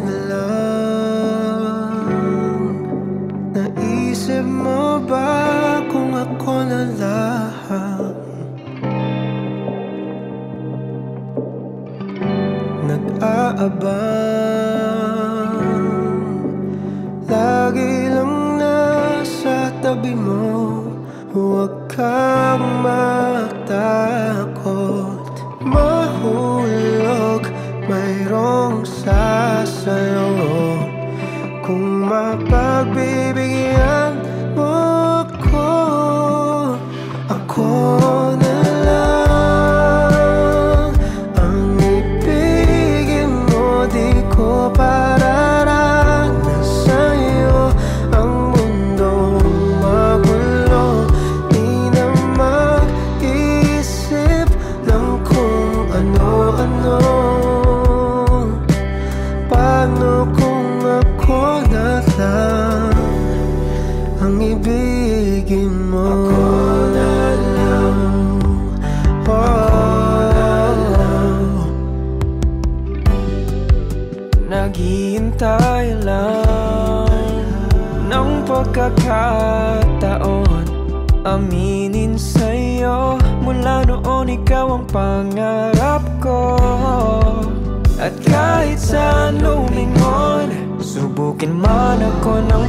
na lang. Naisip mo ba kung ako na lang nag-aabang, lagi lang nasa tabi mo. Huwag kang matakot mahulog, mayroong sasalo kung mapagbibigyan mo ako. Ako na lang ang ibigin mo, di ko pararanas sa'yo ang mundong magulo. Di na mag-isip lang kung ano-ano. Paano kung ako na lang ang ibigin mo? Ako na lang, naghihintay lang ng pagkakataon aminin sa'yo. Mula noon ikaw ang pangarap ko, at kahit saan lumingon, subukin man ako ng